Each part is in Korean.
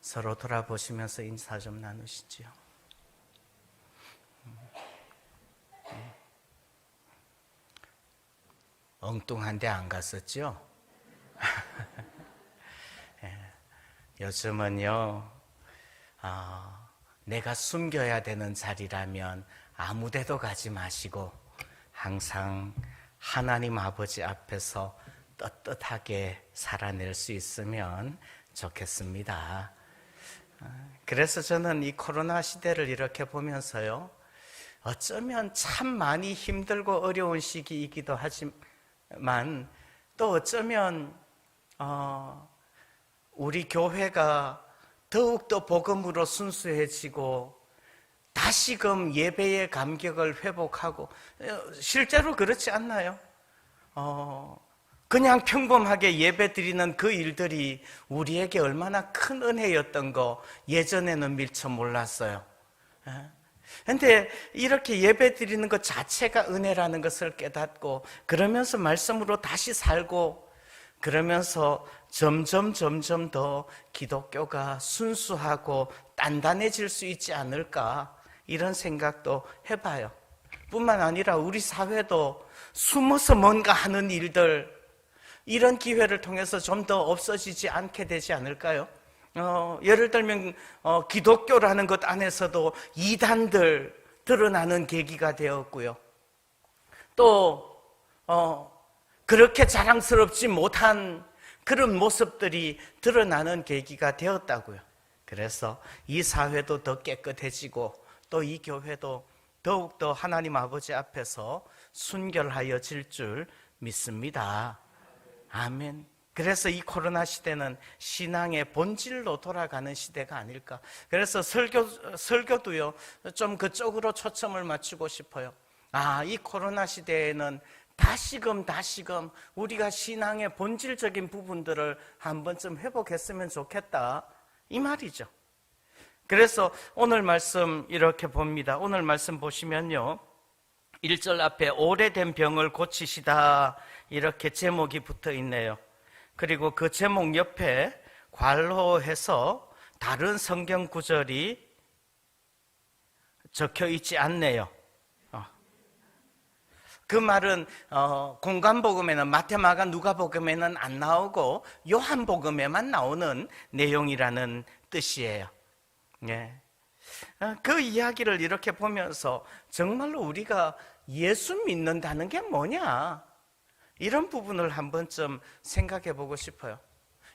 서로 돌아보시면서 인사 좀 나누시지요. 엉뚱한데 안 갔었죠? 요즘은요, 내가 숨겨야 되는 자리라면 아무 데도 가지 마시고 항상 하나님 아버지 앞에서 떳떳하게 살아낼 수 있으면 좋겠습니다. 그래서 저는 이 코로나 시대를 이렇게 보면서요, 어쩌면 참 많이 힘들고 어려운 시기이기도 하지만 또 어쩌면 우리 교회가 더욱더 복음으로 순수해지고 다시금 예배의 감격을 회복하고, 실제로 그렇지 않나요? 그냥 평범하게 예배 드리는 그 일들이 우리에게 얼마나 큰 은혜였던 거 예전에는 미처 몰랐어요. 근데 이렇게 예배 드리는 것 자체가 은혜라는 것을 깨닫고, 그러면서 말씀으로 다시 살고, 그러면서 점점 더 기독교가 순수하고 단단해질 수 있지 않을까, 이런 생각도 해봐요. 뿐만 아니라 우리 사회도 숨어서 뭔가 하는 일들, 이런 기회를 통해서 좀 더 없어지지 않게 되지 않을까요? 예를 들면 기독교라는 것 안에서도 이단들 드러나는 계기가 되었고요. 또 그렇게 자랑스럽지 못한 그런 모습들이 드러나는 계기가 되었다고요. 그래서 이 사회도 더 깨끗해지고 또 이 교회도 더욱더 하나님 아버지 앞에서 순결하여질 줄 믿습니다. 아멘. 그래서 이 코로나 시대는 신앙의 본질로 돌아가는 시대가 아닐까. 그래서 설교도요, 좀 그쪽으로 초점을 맞추고 싶어요. 이 코로나 시대에는 다시금 우리가 신앙의 본질적인 부분들을 한 번쯤 회복했으면 좋겠다, 이 말이죠. 그래서 오늘 말씀 이렇게 봅니다. 오늘 말씀 보시면요, 1절 앞에 오래된 병을 고치시다, 이렇게 제목이 붙어 있네요. 그리고 그 제목 옆에 괄호해서 다른 성경 구절이 적혀 있지 않네요. 그 말은 공관복음에는, 마태마가 누가복음에는 안 나오고 요한복음에만 나오는 내용이라는 뜻이에요. 예. 그 이야기를 이렇게 보면서 정말로 우리가 예수 믿는다는 게 뭐냐, 이런 부분을 한 번쯤 생각해 보고 싶어요.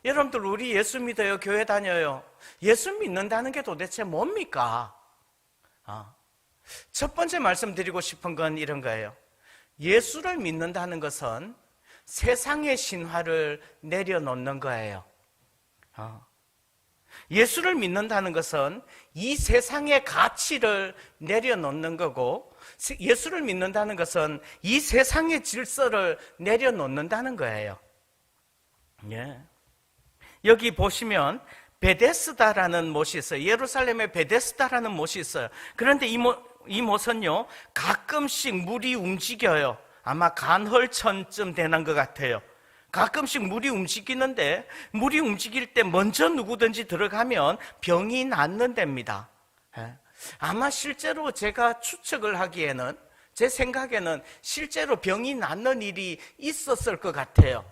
여러분들, 우리 예수 믿어요, 교회 다녀요. 예수 믿는다는 게 도대체 뭡니까? 첫 번째 말씀드리고 싶은 건 이런 거예요. 예수를 믿는다는 것은 세상의 신화를 내려놓는 거예요. 예수를 믿는다는 것은 이 세상의 가치를 내려놓는 거고, 예수를 믿는다는 것은 이 세상의 질서를 내려놓는다는 거예요. 예. 여기 보시면 베데스다라는 못이 있어요. 예루살렘에 베데스다라는 못이 있어요. 그런데 이 못은요, 가끔씩 물이 움직여요. 아마 간헐천쯤 되는 것 같아요. 가끔씩 물이 움직이는데, 물이 움직일 때 먼저 누구든지 들어가면 병이 낫는 데입니다. 아마 실제로 제가 추측을 하기에는, 제 생각에는 실제로 병이 낫는 일이 있었을 것 같아요.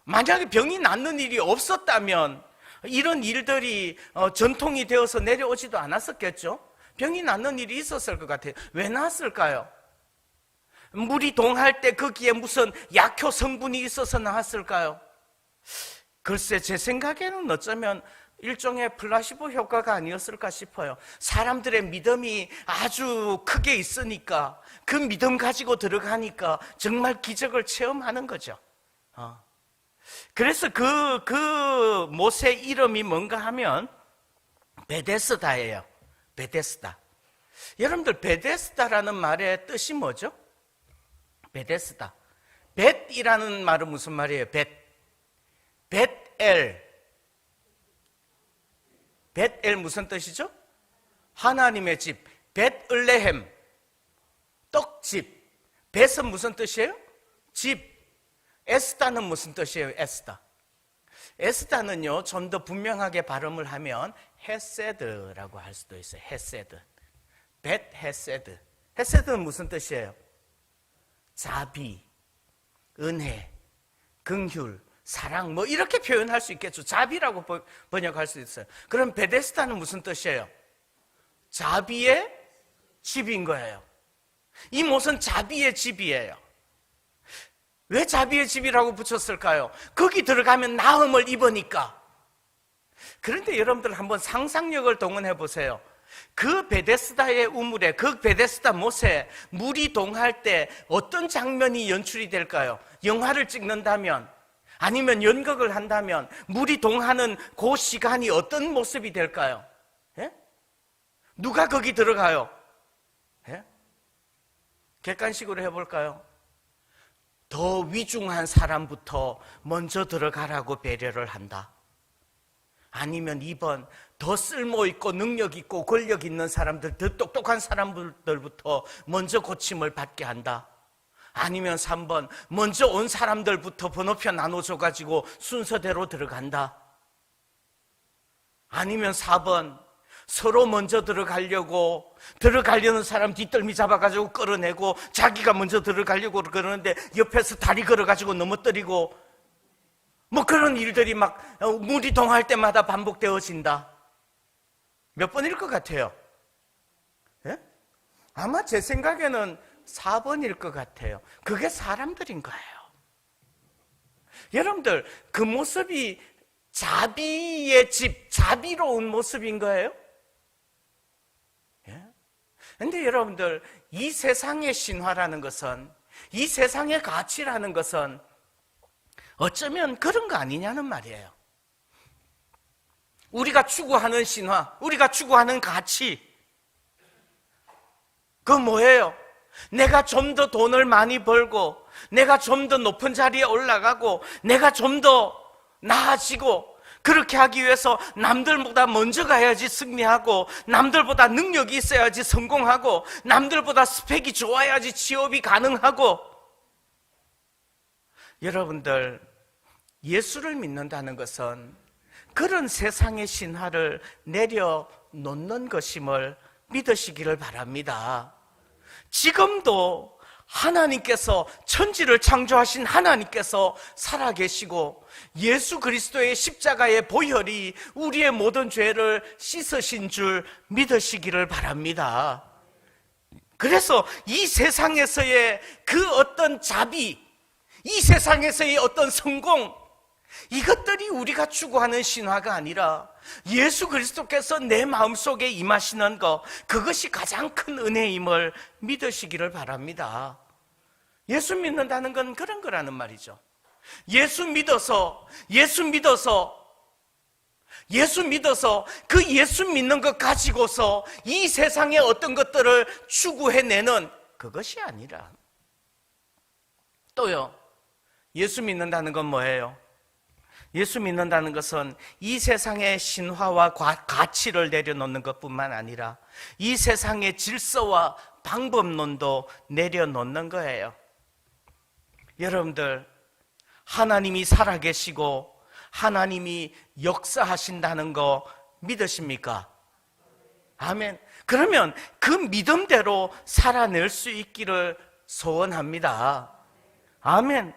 만약에 병이 낫는 일이 없었다면 이런 일들이 전통이 되어서 내려오지도 않았었겠죠. 병이 낫는 일이 있었을 것 같아요. 왜 나았을까요? 물이 동할 때 거기에 무슨 약효 성분이 있어서 나왔을까요? 글쎄, 제 생각에는 어쩌면 일종의 플라시보 효과가 아니었을까 싶어요. 사람들의 믿음이 아주 크게 있으니까, 그 믿음 가지고 들어가니까 정말 기적을 체험하는 거죠. 그래서 그 못의 이름이 뭔가 하면 베데스다예요. 베데스다. 여러분들, 베데스다라는 말의 뜻이 뭐죠? 베데스다. 벳이라는 말은 무슨 말이에요? 벳엘. 벳엘 무슨 뜻이죠? 하나님의 집. 벳을레헴, 떡집. 벳은 무슨 뜻이에요? 집. 에스다는 무슨 뜻이에요? 에스다. 에스다는요, 좀 더 분명하게 발음을 하면 헤세드라고 할 수도 있어요. 헤세드. 벳 헤세드. 헤세드는 무슨 뜻이에요? 자비, 은혜, 긍휼, 사랑, 뭐 이렇게 표현할 수 있겠죠. 자비라고 번역할 수 있어요. 그럼 베데스다는 무슨 뜻이에요? 자비의 집인 거예요. 이 못은 자비의 집이에요. 왜 자비의 집이라고 붙였을까요? 거기 들어가면 나음을 입으니까. 그런데 여러분들 한번 상상력을 동원해 보세요. 그 베데스다의 우물에, 그 베데스다 못에 물이 동할 때 어떤 장면이 연출이 될까요? 영화를 찍는다면, 아니면 연극을 한다면 물이 동하는 그 시간이 어떤 모습이 될까요? 예? 누가 거기 들어가요? 예? 객관식으로 해볼까요? 더 위중한 사람부터 먼저 들어가라고 배려를 한다. 아니면 2번, 더 쓸모있고 능력있고 권력 있는 사람들, 더 똑똑한 사람들부터 먼저 고침을 받게 한다. 아니면 3번, 먼저 온 사람들부터 번호표 나눠줘가지고 순서대로 들어간다. 아니면 4번, 서로 먼저 들어가려는 사람 뒷덜미 잡아가지고 끌어내고 자기가 먼저 들어가려고 그러는데 옆에서 다리 걸어가지고 넘어뜨리고 뭐 그런 일들이 막 물이 동할 때마다 반복되어진다. 몇 번일 것 같아요? 예? 아마 제 생각에는 4번일 것 같아요. 그게 사람들인 거예요. 여러분들, 그 모습이 자비의 집, 자비로운 모습인 거예요? 그런데 여러분들, 이 세상의 신화라는 것은, 이 세상의 가치라는 것은 어쩌면 그런 거 아니냐는 말이에요. 우리가 추구하는 신화, 우리가 추구하는 가치, 그건 뭐예요? 내가 좀 더 돈을 많이 벌고, 내가 좀 더 높은 자리에 올라가고, 내가 좀 더 나아지고, 그렇게 하기 위해서 남들보다 먼저 가야지 승리하고, 남들보다 능력이 있어야지 성공하고, 남들보다 스펙이 좋아야지 취업이 가능하고. 여러분들, 예수를 믿는다는 것은 그런 세상의 신화를 내려놓는 것임을 믿으시기를 바랍니다. 지금도 하나님께서, 천지를 창조하신 하나님께서 살아계시고 예수 그리스도의 십자가의 보혈이 우리의 모든 죄를 씻으신 줄 믿으시기를 바랍니다. 그래서 이 세상에서의 그 어떤 자비, 이 세상에서의 어떤 성공, 이것들이 우리가 추구하는 신화가 아니라 예수 그리스도께서 내 마음속에 임하시는 것, 그것이 가장 큰 은혜임을 믿으시기를 바랍니다. 예수 믿는다는 건 그런 거라는 말이죠. 예수 믿어서 그 예수 믿는 것 가지고서 이 세상의 어떤 것들을 추구해내는 그것이 아니라, 또요, 예수 믿는다는 건 뭐예요? 예수 믿는다는 것은 이 세상의 신화와 가치를 내려놓는 것뿐만 아니라 이 세상의 질서와 방법론도 내려놓는 거예요. 여러분들, 하나님이 살아계시고 하나님이 역사하신다는 거 믿으십니까? 아멘. 그러면 그 믿음대로 살아낼 수 있기를 소원합니다. 아멘.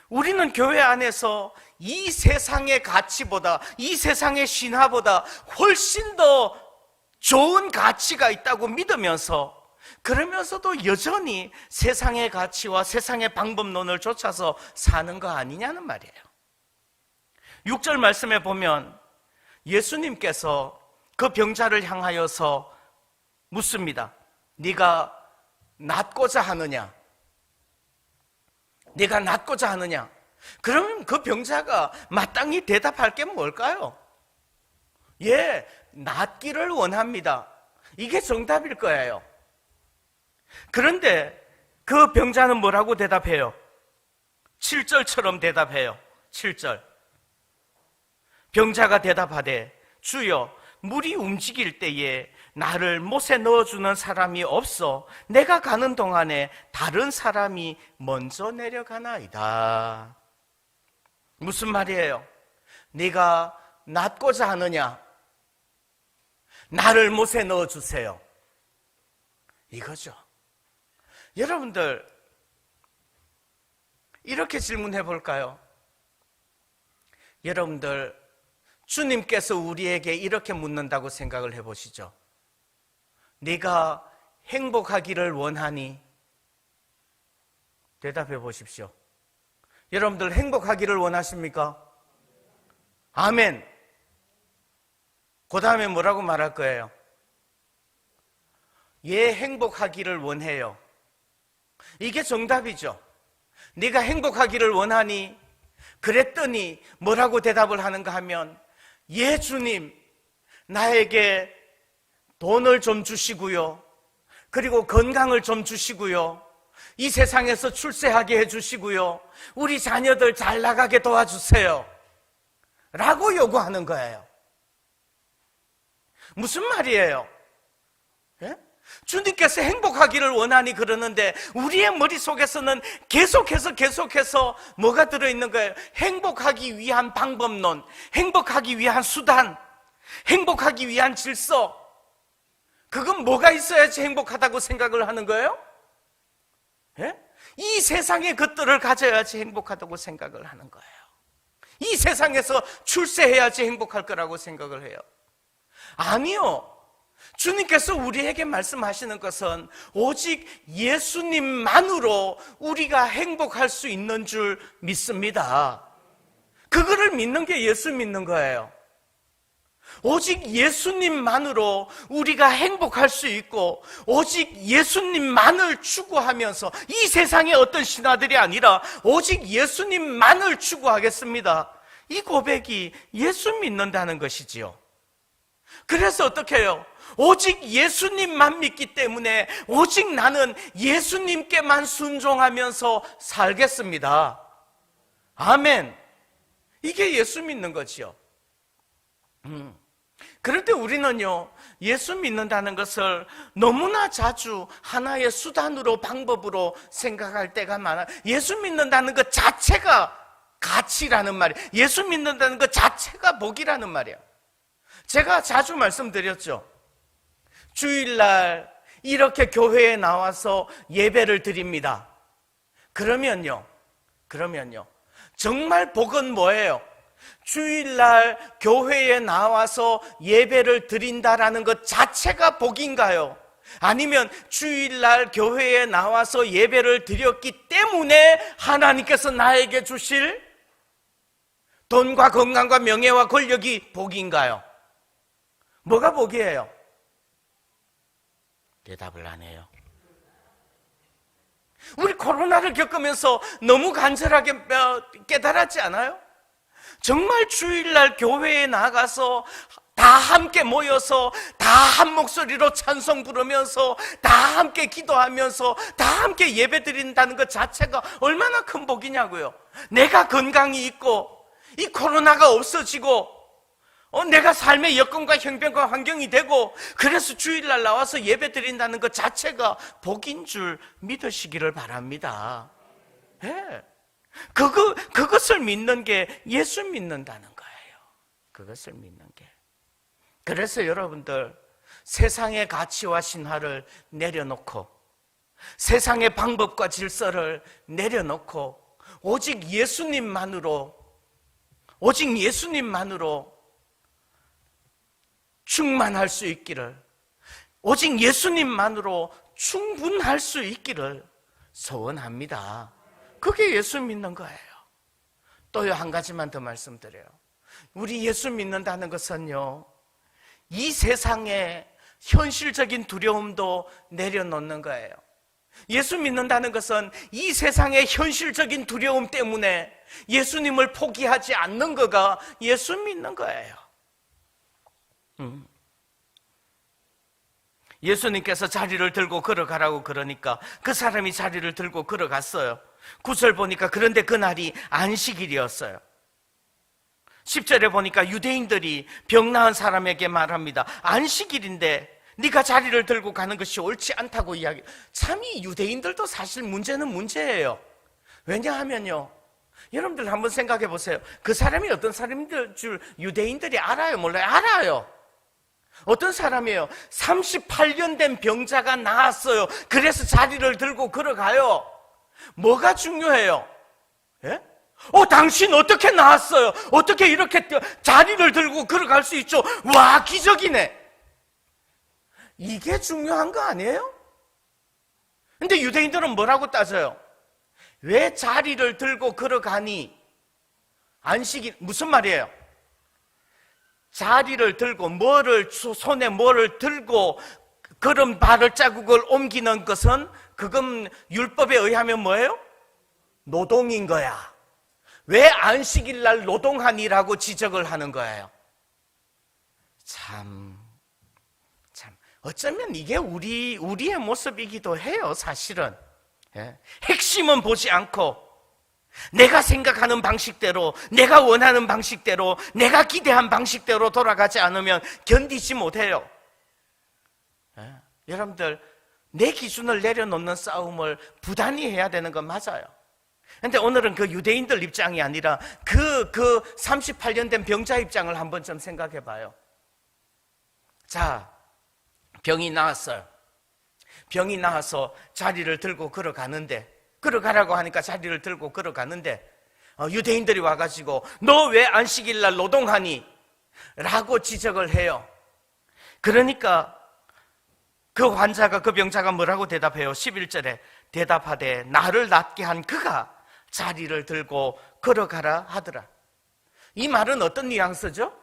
우리는 교회 안에서 이 세상의 가치보다, 이 세상의 신화보다 훨씬 더 좋은 가치가 있다고 믿으면서, 그러면서도 여전히 세상의 가치와 세상의 방법론을 쫓아서 사는 거 아니냐는 말이에요. 6절 말씀에 보면 예수님께서 그 병자를 향하여서 묻습니다. 네가 낫고자 하느냐? 네가 낫고자 하느냐? 그러면 그 병자가 마땅히 대답할 게 뭘까요? 예, 낫기를 원합니다. 이게 정답일 거예요. 그런데 그 병자는 뭐라고 대답해요? 7절처럼 대답해요. 7절. 병자가 대답하되, 주여, 물이 움직일 때에 나를 못에 넣어주는 사람이 없어 내가 가는 동안에 다른 사람이 먼저 내려가나이다. 무슨 말이에요? 네가 낫고자 하느냐? 나를 못에 넣어주세요. 이거죠. 여러분들, 이렇게 질문해 볼까요? 여러분들, 주님께서 우리에게 이렇게 묻는다고 생각을 해보시죠. 네가 행복하기를 원하니? 대답해 보십시오. 여러분들 행복하기를 원하십니까? 아멘. 그 다음에 뭐라고 말할 거예요? 예, 행복하기를 원해요. 이게 정답이죠. 네가 행복하기를 원하니? 그랬더니 뭐라고 대답을 하는가 하면, 예, 주님, 나에게 돈을 좀 주시고요, 그리고 건강을 좀 주시고요, 이 세상에서 출세하게 해주시고요, 우리 자녀들 잘 나가게 도와주세요 라고 요구하는 거예요. 무슨 말이에요? 예? 주님께서 행복하기를 원하니 그러는데 우리의 머릿속에서는 계속해서 뭐가 들어있는 거예요? 행복하기 위한 방법론, 행복하기 위한 수단, 행복하기 위한 질서. 그건 뭐가 있어야지 행복하다고 생각을 하는 거예요? 예? 이 세상의 것들을 가져야지 행복하다고 생각을 하는 거예요. 이 세상에서 출세해야지 행복할 거라고 생각을 해요. 아니요. 주님께서 우리에게 말씀하시는 것은 오직 예수님만으로 우리가 행복할 수 있는 줄 믿습니다. 그거를 믿는 게 예수 믿는 거예요. 오직 예수님만으로 우리가 행복할 수 있고, 오직 예수님만을 추구하면서, 이 세상의 어떤 신화들이 아니라 오직 예수님만을 추구하겠습니다, 이 고백이 예수 믿는다는 것이지요. 그래서 어떻게 해요? 오직 예수님만 믿기 때문에 오직 나는 예수님께만 순종하면서 살겠습니다. 아멘. 이게 예수 믿는 거지요. 그럴 때 우리는요, 예수 믿는다는 것을 너무나 자주 하나의 수단으로, 방법으로 생각할 때가 많아요. 예수 믿는다는 것 자체가 가치라는 말이에요. 예수 믿는다는 것 자체가 복이라는 말이에요. 제가 자주 말씀드렸죠. 주일날 이렇게 교회에 나와서 예배를 드립니다. 그러면요, 정말 복은 뭐예요? 주일날 교회에 나와서 예배를 드린다라는 것 자체가 복인가요? 아니면 주일날 교회에 나와서 예배를 드렸기 때문에 하나님께서 나에게 주실 돈과 건강과 명예와 권력이 복인가요? 뭐가 복이에요? 대답을 안 해요. 우리 코로나를 겪으면서 너무 간절하게 깨달았지 않아요? 정말 주일날 교회에 나가서 다 함께 모여서 다 한 목소리로 찬송 부르면서 다 함께 기도하면서 다 함께 예배 드린다는 것 자체가 얼마나 큰 복이냐고요. 내가 건강이 있고 이 코로나가 없어지고 내가 삶의 여건과 형편과 환경이 되고, 그래서 주일날 나와서 예배 드린다는 것 자체가 복인 줄 믿으시기를 바랍니다. 네. 그것을 믿는 게 예수 믿는다는 거예요. 그것을 믿는 게. 그래서 여러분들, 세상의 가치와 신화를 내려놓고, 세상의 방법과 질서를 내려놓고, 오직 예수님만으로 충만할 수 있기를, 오직 예수님만으로 충분할 수 있기를 소원합니다. 그게 예수 믿는 거예요. 또요, 한 가지만 더 말씀드려요. 우리 예수 믿는다는 것은요, 이 세상의 현실적인 두려움도 내려놓는 거예요. 예수 믿는다는 것은 이 세상의 현실적인 두려움 때문에 예수님을 포기하지 않는 거가 예수 믿는 거예요. 예수님께서 자리를 들고 걸어가라고 그러니까 그 사람이 자리를 들고 걸어갔어요. 9절 보니까 그런데 그날이 안식일이었어요. 10절에 보니까 유대인들이 병 나은 사람에게 말합니다. 안식일인데 네가 자리를 들고 가는 것이 옳지 않다고 이야기. 참, 이 유대인들도 사실 문제는 문제예요. 왜냐하면요, 여러분들 한번 생각해 보세요. 그 사람이 어떤 사람인 줄 유대인들이 알아요? 몰라요? 알아요. 어떤 사람이에요? 38년 된 병자가 나았어요. 그래서 자리를 들고 걸어가요. 뭐가 중요해요? 예? 당신 어떻게 나았어요? 어떻게 이렇게 자리를 들고 걸어갈 수 있죠? 와, 기적이네. 이게 중요한 거 아니에요? 근데 유대인들은 뭐라고 따져요? 왜 자리를 들고 걸어가니? 안식일, 무슨 말이에요? 자리를 들고 손에 뭐를 들고 걸음 발을 자국을 옮기는 것은 그건 율법에 의하면 뭐예요? 노동인 거야. 왜 안식일 날 노동하니라고 지적을 하는 거예요? 참 어쩌면 이게 우리의 모습이기도 해요, 사실은. 예? 핵심은 보지 않고 내가 생각하는 방식대로, 내가 원하는 방식대로, 내가 기대한 방식대로 돌아가지 않으면 견디지 못해요. 예? 여러분들, 내 기준을 내려놓는 싸움을 부단히 해야 되는 건 맞아요. 근데 오늘은 그 유대인들 입장이 아니라 그 38년 된 병자 입장을 한번 좀 생각해 봐요. 자, 병이 나았어요. 병이 나와서 자리를 들고 걸어가라고 하니까 자리를 들고 걸어가는데 유대인들이 와가지고 너 왜 안식일 날 노동하니? 라고 지적을 해요. 그러니까 그 환자가, 그 병자가 뭐라고 대답해요? 11절에 대답하되 나를 낫게 한 그가 자리를 들고 걸어가라 하더라. 이 말은 어떤 뉘앙스죠?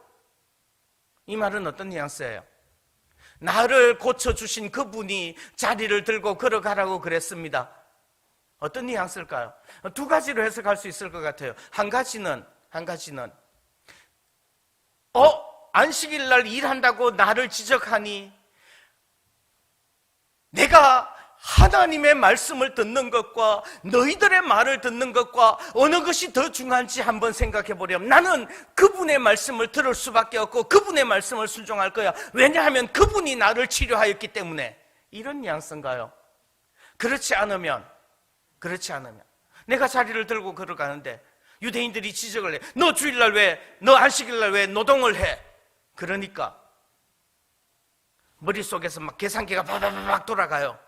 이 말은 어떤 뉘앙스예요? 나를 고쳐주신 그분이 자리를 들고 걸어가라고 그랬습니다. 어떤 뉘앙스일까요? 두 가지로 해석할 수 있을 것 같아요. 한 가지는 안식일 날 일한다고 나를 지적하니 내가 하나님의 말씀을 듣는 것과 너희들의 말을 듣는 것과 어느 것이 더 중요한지 한번 생각해 보렴. 나는 그분의 말씀을 들을 수밖에 없고 그분의 말씀을 순종할 거야. 왜냐하면 그분이 나를 치료하였기 때문에. 이런 뉘앙스인가요? 그렇지 않으면 내가 자리를 들고 걸어가는데 유대인들이 지적을 해. 너 주일날 너 안식일날 왜 노동을 해? 그러니까 머릿속에서 막 계산기가 바바바박 돌아가요.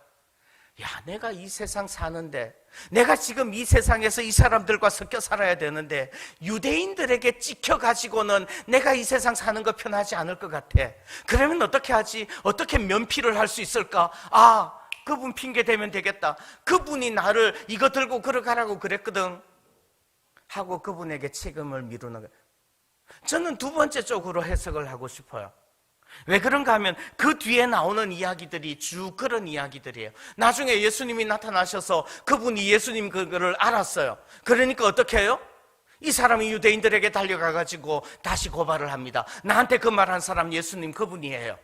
야, 내가 이 세상 사는데, 내가 지금 이 세상에서 이 사람들과 섞여 살아야 되는데 유대인들에게 찍혀가지고는 내가 이 세상 사는 거 편하지 않을 것 같아. 그러면 어떻게 하지? 어떻게 면피를 할 수 있을까? 그분 핑계 대면 되겠다. 그분이 나를 이거 들고 걸어가라고 그랬거든 하고 그분에게 책임을 미루는 거예요. 저는 두 번째 쪽으로 해석을 하고 싶어요. 왜 그런가 하면 그 뒤에 나오는 이야기들이 쭉 그런 이야기들이에요. 나중에 예수님이 나타나셔서 그분이 예수님 그거를 알았어요. 그러니까 어떻게 해요? 이 사람이 유대인들에게 달려가가지고 다시 고발을 합니다. 나한테 그 말한 사람 예수님 그분이에요.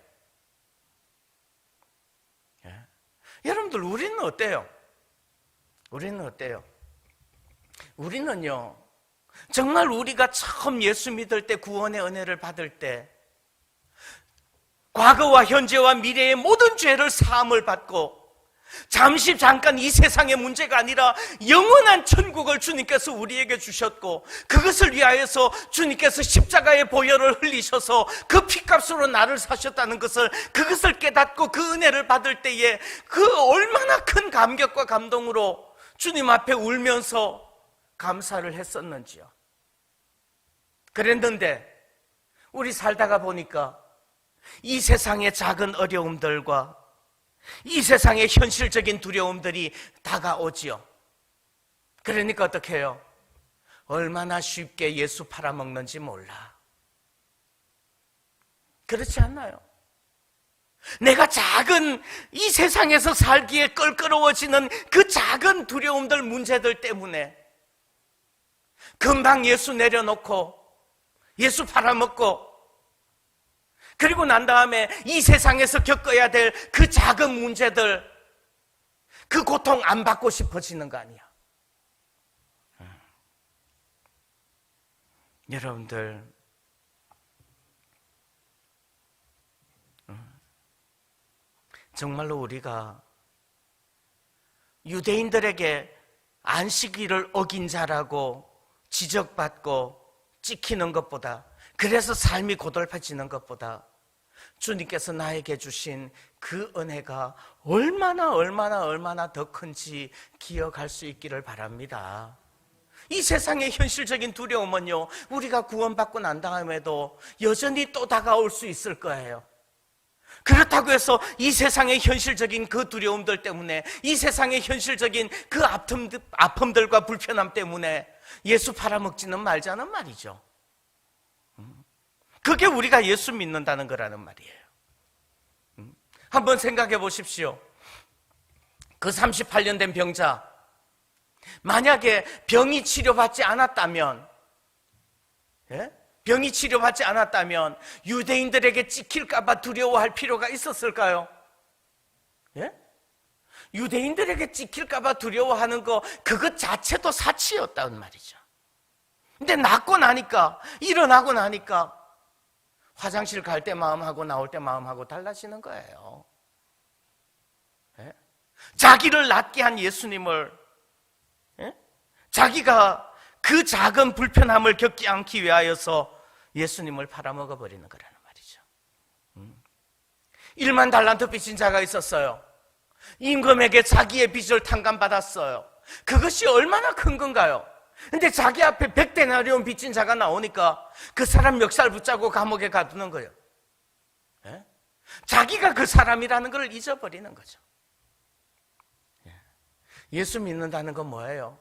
예. 여러분들 우리는 어때요? 우리는요 정말 우리가 처음 예수 믿을 때, 구원의 은혜를 받을 때 과거와 현재와 미래의 모든 죄를 사함을 받고 잠깐 이 세상의 문제가 아니라 영원한 천국을 주님께서 우리에게 주셨고 그것을 위하여서 주님께서 십자가의 보혈을 흘리셔서 그 피값으로 나를 사셨다는 그것을 깨닫고 그 은혜를 받을 때에 그 얼마나 큰 감격과 감동으로 주님 앞에 울면서 감사를 했었는지요. 그랬는데 우리 살다가 보니까 이 세상의 작은 어려움들과 이 세상의 현실적인 두려움들이 다가오지요. 그러니까 어떻게 해요? 얼마나 쉽게 예수 팔아먹는지 몰라. 그렇지 않나요? 내가 작은 이 세상에서 살기에 껄끄러워지는 그 작은 두려움들, 문제들 때문에 금방 예수 내려놓고 예수 팔아먹고 그리고 난 다음에 이 세상에서 겪어야 될 그 작은 문제들, 그 고통 안 받고 싶어지는 거 아니야. 여러분들 정말로 우리가 유대인들에게 안식일을 어긴 자라고 지적받고 찍히는 것보다, 그래서 삶이 고달파지는 것보다 주님께서 나에게 주신 그 은혜가 얼마나 더 큰지 기억할 수 있기를 바랍니다. 이 세상의 현실적인 두려움은요, 우리가 구원받고 난 다음에도 여전히 또 다가올 수 있을 거예요. 그렇다고 해서 이 세상의 현실적인 그 두려움들 때문에, 이 세상의 현실적인 그 아픔들과 불편함 때문에 예수 팔아먹지는 말자는 말이죠. 그게 우리가 예수 믿는다는 거라는 말이에요. 한번 생각해 보십시오. 그 38년 된 병자, 만약에 병이 치료받지 않았다면, 병이 치료받지 않았다면 유대인들에게 찍힐까봐 두려워할 필요가 있었을까요? 유대인들에게 찍힐까봐 두려워하는 거, 그것 자체도 사치였다는 말이죠. 근데 낫고 나니까, 일어나고 나니까 화장실 갈 때 마음하고 나올 때 마음하고 달라지는 거예요. 자기를 낫게 한 예수님을, 자기가 그 작은 불편함을 겪지 않기 위하여서 예수님을 팔아먹어 버리는 거라는 말이죠. 1만 달란트 빚진 자가 있었어요. 임금에게 자기의 빚을 탕감받았어요. 그것이 얼마나 큰 건가요? 근데 자기 앞에 100데나리온 빚진 자가 나오니까 그 사람 멱살 붙잡고 감옥에 가두는 거예요. 자기가 그 사람이라는 걸 잊어버리는 거죠. 예수 믿는다는 건 뭐예요?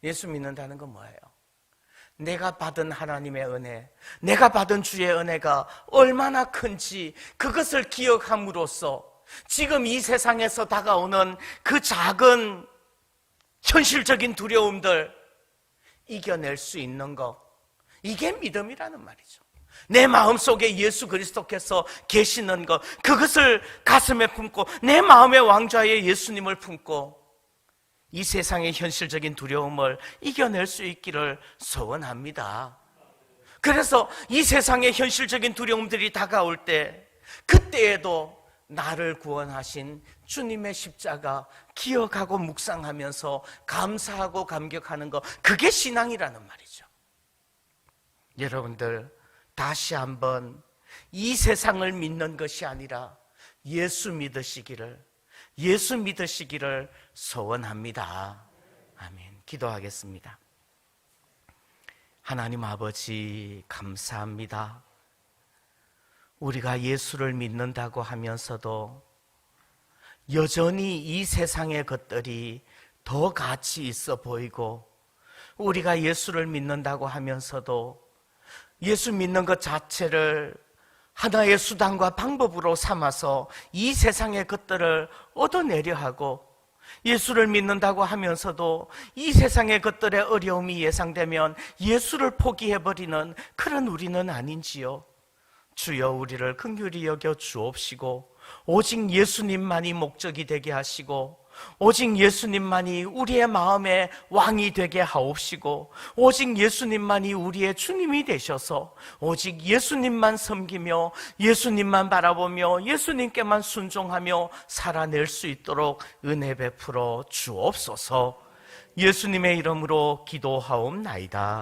예수 믿는다는 건 뭐예요? 내가 받은 하나님의 은혜, 내가 받은 주의 은혜가 얼마나 큰지 그것을 기억함으로써 지금 이 세상에서 다가오는 그 작은 현실적인 두려움들 이겨낼 수 있는 것, 이게 믿음이라는 말이죠. 내 마음속에 예수 그리스도께서 계시는 것, 그것을 가슴에 품고 내 마음의 왕좌에 예수님을 품고 이 세상의 현실적인 두려움을 이겨낼 수 있기를 소원합니다. 그래서 이 세상의 현실적인 두려움들이 다가올 때, 그때에도 나를 구원하신 주님의 십자가 기억하고 묵상하면서 감사하고 감격하는 것, 그게 신앙이라는 말이죠. 여러분들 다시 한번 이 세상을 믿는 것이 아니라 예수 믿으시기를 소원합니다. 아멘. 기도하겠습니다. 하나님 아버지, 감사합니다. 우리가 예수를 믿는다고 하면서도 여전히 이 세상의 것들이 더 가치 있어 보이고, 우리가 예수를 믿는다고 하면서도 예수 믿는 것 자체를 하나의 수단과 방법으로 삼아서 이 세상의 것들을 얻어내려 하고, 예수를 믿는다고 하면서도 이 세상의 것들의 어려움이 예상되면 예수를 포기해버리는 그런 우리는 아닌지요. 주여, 우리를 긍휼히 여겨 주옵시고 오직 예수님만이 목적이 되게 하시고, 오직 예수님만이 우리의 마음의 왕이 되게 하옵시고, 오직 예수님만이 우리의 주님이 되셔서 오직 예수님만 섬기며 예수님만 바라보며 예수님께만 순종하며 살아낼 수 있도록 은혜 베풀어 주옵소서. 예수님의 이름으로 기도하옵나이다.